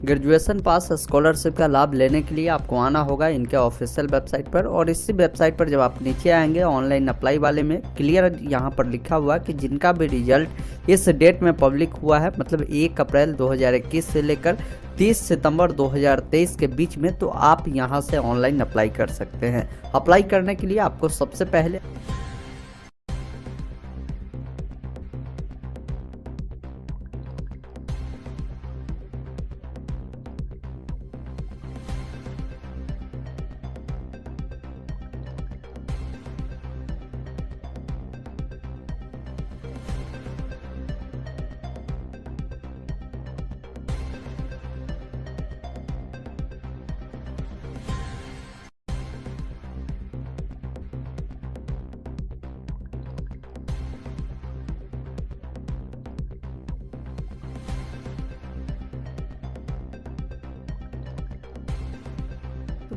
Graduation pass scholarship का लाभ लेने के लिए आपको आना होगा इनके ऑफिशियल वेबसाइट पर, और इसी वेबसाइट पर जब आप नीचे आएंगे ऑनलाइन अप्लाई वाले में क्लियर यहाँ पर लिखा हुआ कि जिनका भी रिजल्ट इस डेट में पब्लिक हुआ है, मतलब 1 अप्रैल 2021 से लेकर 30 सितंबर 2023 के बीच में, तो आप यहाँ से ऑनलाइन अप्लाई कर सकते हैं। अप्लाई करने के लिए आपको सबसे पहले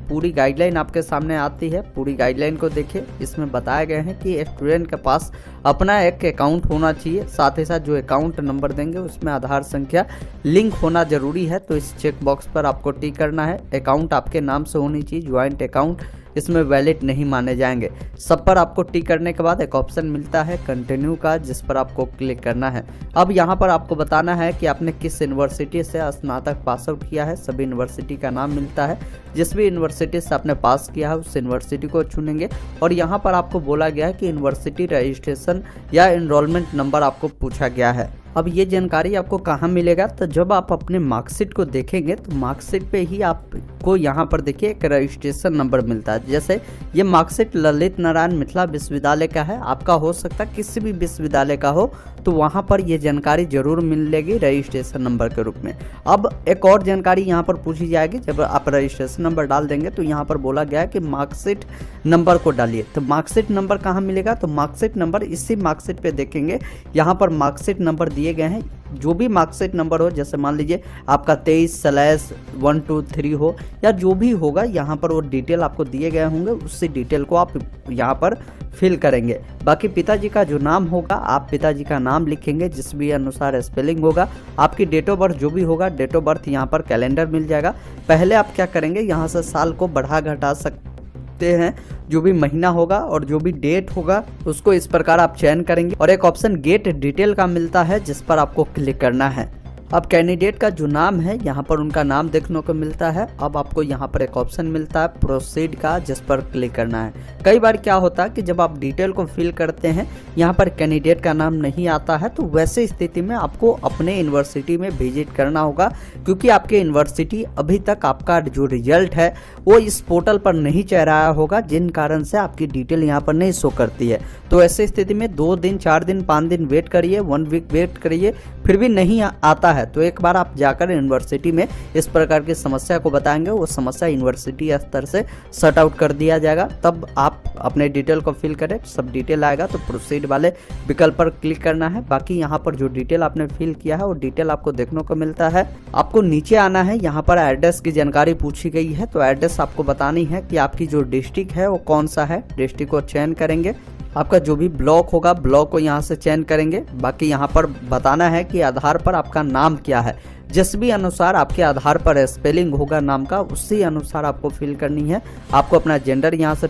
पूरी गाइडलाइन आपके सामने आती है। पूरी गाइडलाइन को देखिए, इसमें बताया गया है कि स्टूडेंट के पास अपना एक अकाउंट होना चाहिए, साथ ही साथ जो अकाउंट नंबर देंगे उसमें आधार संख्या लिंक होना जरूरी है। तो इस चेक बॉक्स पर आपको टिक करना है। अकाउंट आपके नाम से होनी चाहिए, ज्वाइंट अकाउंट इसमें वैलिड नहीं माने जाएंगे। सब पर आपको टिक करने के बाद एक ऑप्शन मिलता है कंटिन्यू का, जिस पर आपको क्लिक करना है। अब यहाँ पर आपको बताना है कि आपने किस यूनिवर्सिटी से स्नातक पास आउट किया है। सभी यूनिवर्सिटी का नाम मिलता है, जिस भी यूनिवर्सिटी से आपने पास किया है उस यूनिवर्सिटी को चुनेंगे। और यहाँ पर आपको बोला गया है कि यूनिवर्सिटी रजिस्ट्रेशन या एनरोलमेंट नंबर आपको पूछा गया है। अब ये जानकारी आपको कहाँ मिलेगा, तो जब आप अपने मार्कशीट को देखेंगे तो मार्कशीट पे ही आपको यहाँ पर देखिए एक रजिस्ट्रेशन नंबर मिलता है। जैसे ये मार्कशीट ललित नारायण मिथिला विश्वविद्यालय का है, आपका हो सकता है किसी भी विश्वविद्यालय का हो, तो वहाँ पर ये जानकारी जरूर मिलेगी रजिस्ट्रेशन नंबर के रूप में। अब एक और जानकारी यहाँ पर पूछी जाएगी, जब आप रजिस्ट्रेशन नंबर डाल देंगे तो यहाँ पर बोला गया है कि मार्कशीट नंबर को डालिए। तो मार्कशीट नंबर कहाँ मिलेगा, तो मार्कशीट नंबर इसी मार्कशीट पे देखेंगे, यहाँ पर मार्कशीट नंबर दिए गए हैं। जो भी मार्कशीट नंबर हो, जैसे मान लीजिए आपका 23/123 हो या जो भी होगा, यहाँ पर वो डिटेल आपको दिए गए होंगे, उसी डिटेल को आप यहाँ पर फिल करेंगे। बाकी पिताजी का जो नाम होगा, आप पिताजी का नाम लिखेंगे, जिस भी अनुसार स्पेलिंग होगा। आपकी डेट ऑफ बर्थ जो भी होगा, डेट ऑफ बर्थ यहाँ पर कैलेंडर मिल जाएगा। पहले आप क्या करेंगे, यहाँ से साल को बढ़ा घटा सकते हैं, जो भी महीना होगा और जो भी डेट होगा उसको इस प्रकार आप चयन करेंगे। और एक ऑप्शन गेट डिटेल का मिलता है, जिस पर आपको क्लिक करना है। अब कैंडिडेट का जो नाम है, यहाँ पर उनका नाम देखने को मिलता है। अब आपको यहाँ पर एक ऑप्शन मिलता है प्रोसीड का, जिस पर क्लिक करना है। कई बार क्या होता है कि जब आप डिटेल को फिल करते हैं, यहाँ पर कैंडिडेट का नाम नहीं आता है, तो वैसे स्थिति में आपको अपने यूनिवर्सिटी में विजिट करना होगा, क्योंकि आपके यूनिवर्सिटी अभी तक आपका जो रिजल्ट है वो इस पोर्टल पर नहीं चल रहा होगा, जिन कारण से आपकी डिटेल यहाँ पर नहीं शो करती है। तो ऐसी स्थिति में 2 दिन, 4 दिन, 5 दिन वेट करिए, 1 वीक वेट करिए, फिर भी नहीं आता है तो एक बार आप जाकर यूनिवर्सिटी में इस प्रकार की समस्या को बताएंगे, वो समस्या यूनिवर्सिटी स्तर से सॉर्ट आउट कर दिया जाएगा। तब आप अपने डिटेल को फिल करें, सब डिटेल आएगा तो प्रोसीड वाले विकल्प पर क्लिक करना है। बाकी यहाँ पर जो डिटेल आपने फिल किया है वो डिटेल आपको देखने को मिलता है। आपको नीचे आना है, यहाँ पर एड्रेस की जानकारी पूछी गई है, तो एड्रेस आपको बतानी है कि आपकी जो डिस्ट्रिक्ट है वो कौन सा है। डिस्ट्रिक्ट को चयन करेंगे। आपका जो भी ब्लॉक होगा, ब्लॉक को यहाँ से चयन करेंगे। बाकी यहाँ पर बताना है कि आधार पर आपका नाम क्या है, जिस भी अनुसार आपके आधार पर स्पेलिंग होगा नाम का, उसी अनुसार आपको फिल करनी है। आपको अपना जेंडर यहाँ से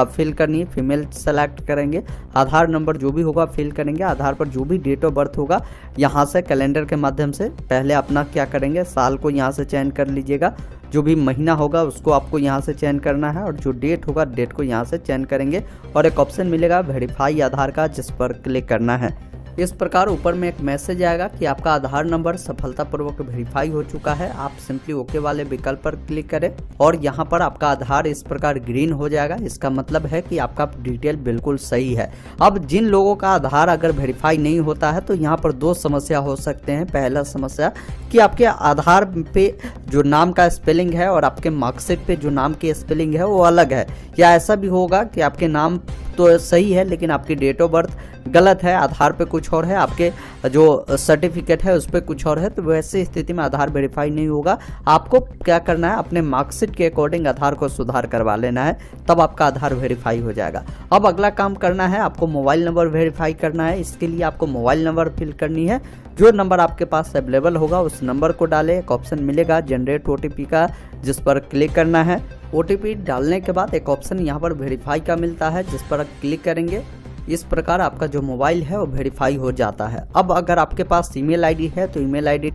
फिल करनी है, फीमेल सेलेक्ट करेंगे। आधार नंबर जो भी होगा फिल करेंगे। आधार पर जो भी डेट ऑफ बर्थ होगा, यहाँ से कैलेंडर के माध्यम से पहले अपना क्या करेंगे, साल को यहाँ से चयन कर लीजिएगा। जो भी महीना होगा उसको आपको यहाँ से चयन करना है, और जो डेट होगा डेट को यहाँ से चयन करेंगे। और एक ऑप्शन मिलेगा वेरीफाई आधार का, जिस पर क्लिक करना है। इस प्रकार ऊपर में एक मैसेज आएगा कि आपका आधार नंबर सफलतापूर्वक वेरीफाई हो चुका है। आप सिंपली ओके वाले विकल्प पर क्लिक करें और यहाँ पर आपका आधार इस प्रकार ग्रीन हो जाएगा। इसका मतलब है कि आपका डिटेल बिल्कुल सही है। अब जिन लोगों का आधार अगर वेरीफाई नहीं होता है तो यहाँ पर 2 समस्या हो सकते हैं। पहला समस्या कि आपके आधार पे जो नाम का स्पेलिंग है और आपके मार्कशीट पे जो नाम की स्पेलिंग है वो अलग है, या ऐसा भी होगा कि आपके नाम तो सही है लेकिन आपकी डेट ऑफ बर्थ गलत है, आधार पे कुछ और है, आपके जो सर्टिफिकेट है उस पर कुछ और है, तो वैसी स्थिति में आधार वेरीफाई नहीं होगा। आपको क्या करना है, अपने मार्कशीट के अकॉर्डिंग आधार को सुधार करवा लेना है, तब आपका आधार वेरीफाई हो जाएगा। अब अगला काम करना है, आपको मोबाइल नंबर वेरीफाई करना है। इसके लिए आपको मोबाइल नंबर फिल करनी है। जो नंबर आपके पास अवेलेबल होगा उस नंबर को डालें। एक ऑप्शन मिलेगा जनरेट OTP का, जिस पर क्लिक करना है। OTP डालने के बाद एक ऑप्शन यहाँ पर वेरीफाई का मिलता है, जिस पर क्लिक करेंगे। इस प्रकार आपका जो मोबाइल है वो वेरीफाई हो जाता है। अब अगर आपके पास ईमेल आईडी है तो ईमेल आईडी,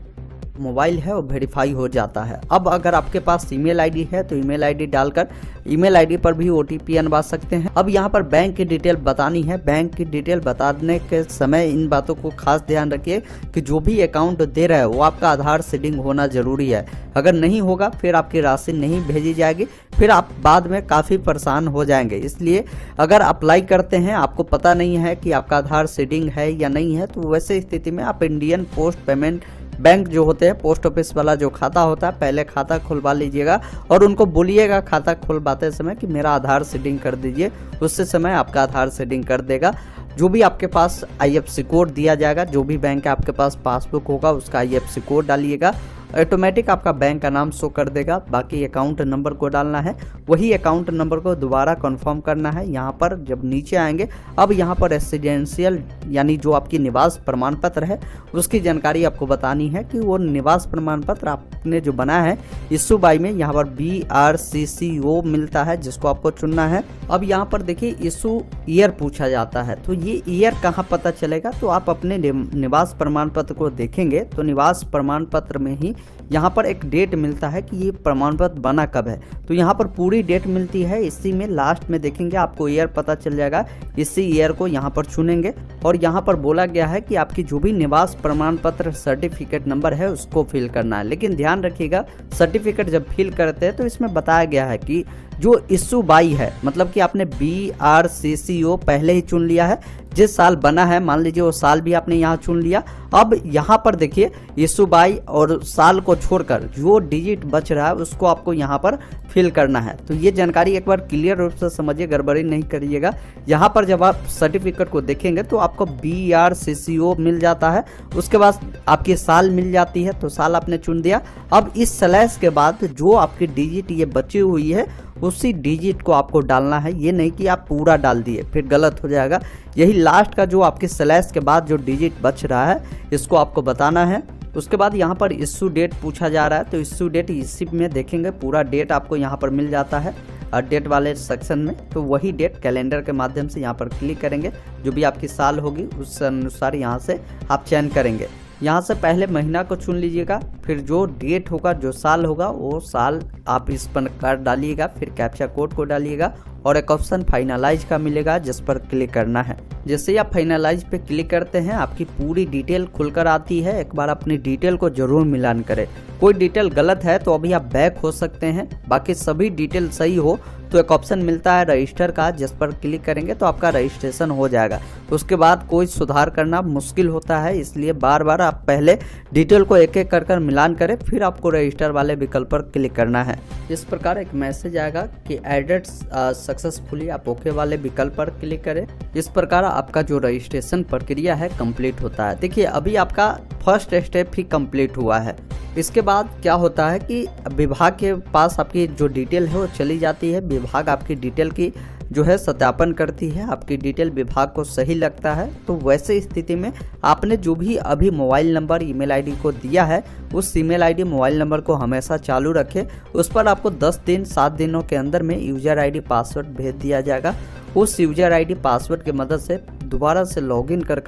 मोबाइल है वो वेरीफाई हो जाता है। अब अगर आपके पास ईमेल आईडी है तो ईमेल आईडी डालकर ईमेल आईडी पर भी OTP अनवा सकते हैं। अब यहाँ पर बैंक की डिटेल बतानी है। बैंक की डिटेल बताने के समय इन बातों को खास ध्यान रखिए कि जो भी अकाउंट दे रहा है वो आपका आधार सीडिंग होना जरूरी है। अगर नहीं होगा फिर आपकी राशि नहीं भेजी जाएगी, फिर आप बाद में काफ़ी परेशान हो जाएंगे। इसलिए अगर अप्लाई करते हैं, आपको पता नहीं है कि आपका आधार सीडिंग है या नहीं है, तो वैसे स्थिति में आप इंडियन पोस्ट पेमेंट बैंक जो होते हैं, पोस्ट ऑफिस वाला जो खाता होता है, पहले खाता खुलवा लीजिएगा और उनको बोलिएगा खाता खुलवाते समय कि मेरा आधार सीडिंग कर दीजिए। उससे समय आपका आधार सीडिंग कर देगा। जो भी आपके पास IFSC कोड दिया जाएगा, जो भी बैंक के आपके पास पासबुक होगा उसका IFSC कोड डालिएगा, ऑटोमेटिक आपका बैंक का नाम शो कर देगा। बाकी अकाउंट नंबर को डालना है, वही अकाउंट नंबर को दोबारा कंफर्म करना है। यहाँ पर जब नीचे आएंगे, अब यहाँ पर रेसिडेंशियल यानी जो आपकी निवास प्रमाण पत्र है उसकी जानकारी आपको बतानी है कि वो निवास प्रमाण पत्र आपने जो बना है इश्यू बाई में, यहाँ पर BRCCO मिलता है, जिसको आपको चुनना है। अब यहाँ पर देखिए इश्यू ईयर पूछा जाता है, तो ये ईयर कहाँ पता चलेगा, तो आप अपने निवास प्रमाण पत्र को देखेंगे तो निवास प्रमाण पत्र में ही यहाँ पर एक डेट मिलता है कि ये प्रमाण पत्र बना कब है। तो यहाँ पर पूरी डेट मिलती है, इसी में लास्ट में देखेंगे आपको ईयर पता चल जाएगा। इसी ईयर को यहाँ पर चुनेंगे और यहाँ पर बोला गया है कि आपकी जो भी निवास प्रमाण पत्र सर्टिफिकेट नंबर है उसको फिल करना है। लेकिन ध्यान रखिएगा, सर्टिफिकेट जब फिल करते हैं तो इसमें बताया गया है कि जो इश्यू बाई है, मतलब कि आपने BRCCO पहले ही चुन लिया है, जिस साल बना है मान लीजिए वो साल भी आपने यहाँ चुन लिया। अब यहाँ पर देखिए इश्यू बाई और साल को छोड़कर जो डिजिट बच रहा है उसको आपको यहाँ पर फिल करना है। तो ये जानकारी एक बार क्लियर रूप से समझिए, गड़बड़ी नहीं करिएगा। यहाँ पर जब आप सर्टिफिकेट को देखेंगे तो आपको BRCCO मिल जाता है, उसके बाद आपकी साल मिल जाती है, तो साल आपने चुन दिया। अब इस स्लैश के बाद जो आपकी डिजिट ये बची हुई है उसी डिजिट को आपको डालना है। ये नहीं कि आप पूरा डाल दिए, फिर गलत हो जाएगा। यही लास्ट का जो आपके स्लैश के बाद जो डिजिट बच रहा है इसको आपको बताना है। उसके बाद यहाँ पर इश्यू डेट पूछा जा रहा है, तो इश्यू डेट इसी में देखेंगे, पूरा डेट आपको यहाँ पर मिल जाता है डेट वाले सेक्शन में। तो वही डेट कैलेंडर के माध्यम से यहाँ पर क्लिक करेंगे, जो भी आपकी साल होगी उस अनुसार यहाँ से आप चयन करेंगे। यहाँ से पहले महीना को चुन लीजिएगा, फिर जो डेट होगा, जो साल होगा वो साल आप इस पर कार्ड डालिएगा, फिर कैप्चा कोड को डालिएगा और एक ऑप्शन फाइनलाइज का मिलेगा जिस पर क्लिक करना है। जैसे ही आप फाइनलाइज पे क्लिक करते हैं आपकी पूरी डिटेल खुलकर आती है। एक बार अपनी डिटेल को जरूर मिलान करें, कोई डिटेल गलत है तो अभी आप बैक हो सकते हैं, बाकी सभी डिटेल सही हो तो एक ऑप्शन मिलता है रजिस्टर का, जिस पर क्लिक करेंगे तो आपका रजिस्ट्रेशन हो जाएगा। उसके बाद कोई सुधार करना मुश्किल होता है, इसलिए बार बार आप पहले डिटेल को एक एक कर मिलान करें, फिर आपको रजिस्टर वाले विकल्प पर क्लिक करना है। इस प्रकार एक मैसेज आएगा कि एडेड सक्सेसफुली, आप ओके वाले विकल्प पर क्लिक करें। इस प्रकार आपका जो रजिस्ट्रेशन प्रक्रिया है कंप्लीट होता है। देखिए अभी आपका फर्स्ट स्टेप ही कंप्लीट हुआ है। इसके बाद क्या होता है कि विभाग के पास आपकी जो डिटेल है वो चली जाती है, विभाग आपकी डिटेल की जो है सत्यापन करती है, आपकी डिटेल विभाग को सही लगता है तो वैसे स्थिति में आपने जो भी अभी मोबाइल नंबर ईमेल आईडी को दिया है उस ईमेल आईडी मोबाइल नंबर को हमेशा चालू रखें। उस पर आपको 10 दिन 7 दिनों के अंदर में यूजर आईडी पासवर्ड भेज दिया जाएगा। उस यूजर आईडी पासवर्ड की मदद से दोबारा से लॉगिन कर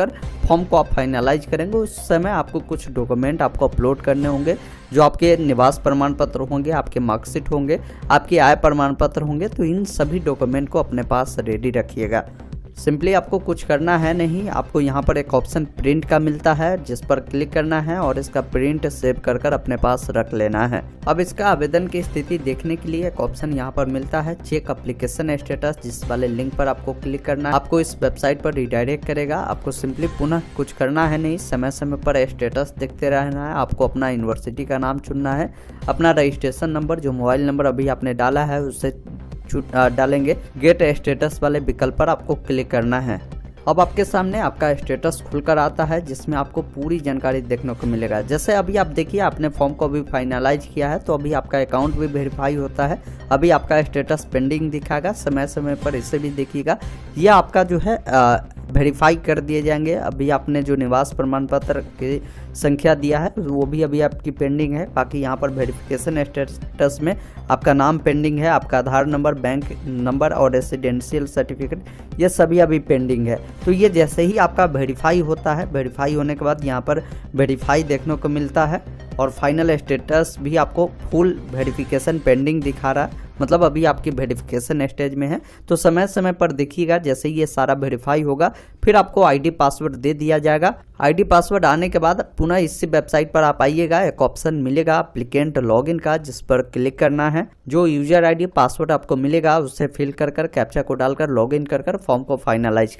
फॉर्म को आप फाइनलाइज करेंगे। उस समय आपको कुछ डॉक्यूमेंट आपको अपलोड करने होंगे, जो आपके निवास प्रमाण पत्र होंगे, आपके मार्कशीट होंगे, आपके आय प्रमाण पत्र होंगे। तो इन सभी डॉक्यूमेंट को अपने पास रेडी रखिएगा। सिंपली आपको कुछ करना है नहीं, आपको यहाँ पर एक ऑप्शन प्रिंट का मिलता है जिस पर क्लिक करना है और इसका प्रिंट सेव कर अपने पास रख लेना है। अब इसका आवेदन की स्थिति देखने के लिए एक ऑप्शन यहाँ पर मिलता है चेक एप्लीकेशन स्टेटस, जिस वाले लिंक पर आपको क्लिक करना है। आपको इस वेबसाइट पर रिडायरेक्ट करेगा। आपको सिंपली पुनः कुछ करना है नहीं, समय समय पर स्टेटस देखते रहना है। आपको अपना यूनिवर्सिटी का नाम चुनना है, अपना रजिस्ट्रेशन नंबर, जो मोबाइल नंबर अभी आपने डाला है उससे डालेंगे। गेट स्टेटस वाले विकल्प पर आपको क्लिक करना है। अब आपके सामने आपका स्टेटस खुलकर आता है जिसमें आपको पूरी जानकारी देखने को मिलेगा। जैसे अभी आप देखिए आपने फॉर्म को भी फाइनलाइज किया है तो अभी आपका अकाउंट भी वेरीफाई होता है। अभी आपका स्टेटस पेंडिंग दिखाएगा, समय समय पर इसे भी देखिएगा। यह आपका जो है वेरीफाई कर दिए जाएंगे। अभी आपने जो निवास प्रमाण पत्र की संख्या दिया है वो भी अभी आपकी पेंडिंग है। बाकी यहाँ पर वेरिफिकेशन स्टेटस में आपका नाम पेंडिंग है, आपका आधार नंबर, बैंक नंबर और रेसिडेंशियल सर्टिफिकेट ये सभी अभी पेंडिंग है। तो ये जैसे ही आपका वेरीफाई होता है, वेरीफाई होने के बाद यहाँ पर वेरीफाई देखने को मिलता है और फाइनल स्टेटस भी आपको फुल वेरिफिकेशन पेंडिंग दिखा रहा है, मतलब अभी आपकी वेरिफिकेशन स्टेज में है। तो समय समय पर देखिएगा जैसे ही ये सारा वेरीफाई होगा फिर आपको आईडी पासवर्ड दे दिया जाएगा। आईडी पासवर्ड आने के बाद पुनः इसी वेबसाइट पर आप आइएगा, एक ऑप्शन मिलेगा एप्लीकेंट लॉगिन का, जिस पर क्लिक करना है। जो यूजर आईडी पासवर्ड आपको मिलेगा उसे फिल कर कैप्चा को डालकर लॉगिन कर फॉर्म को फाइनलाइज